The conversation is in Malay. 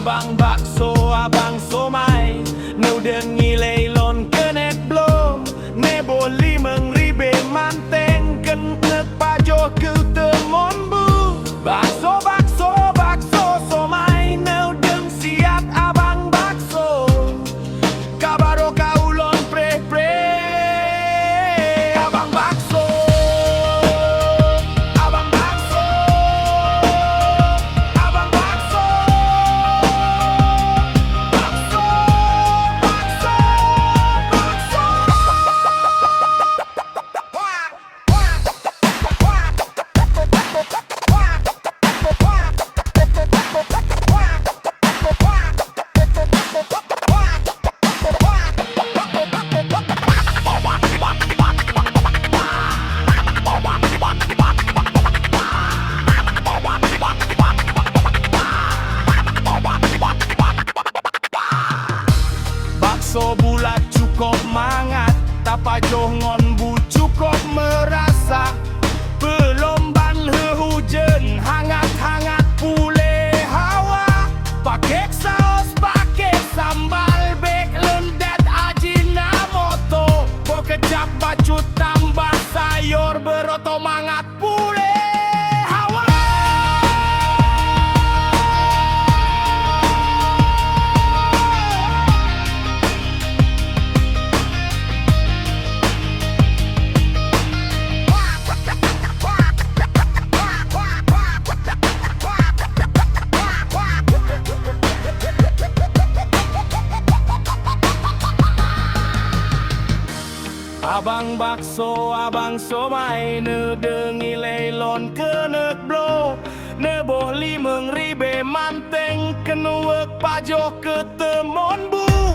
Abang bakso, abang somai, nu dengi leilon kenek blo, ne boli mengribe manteng kenek pajo ke temon bu. Bakso, bakso, bakso somai, nu deng siap abang bakso, kabaro kaulon pre pre. Abang bakso, abang bakso, abang bakso, bakso, bakso, bakso bulat cukup mangat, tapajoh ngon bu cukup merasa. Belum ban hujan, hangat-hangat pule hawa. Pakai saus, pakai sambal, bek lendet ajinomoto. Pokecap bacut tambah sayur beroto mangat pule hawa. Abang bakso, abang somai, ne dengi leilon kenek blo, ne bohli mengribe manteng kenuek pajo ke temon bu.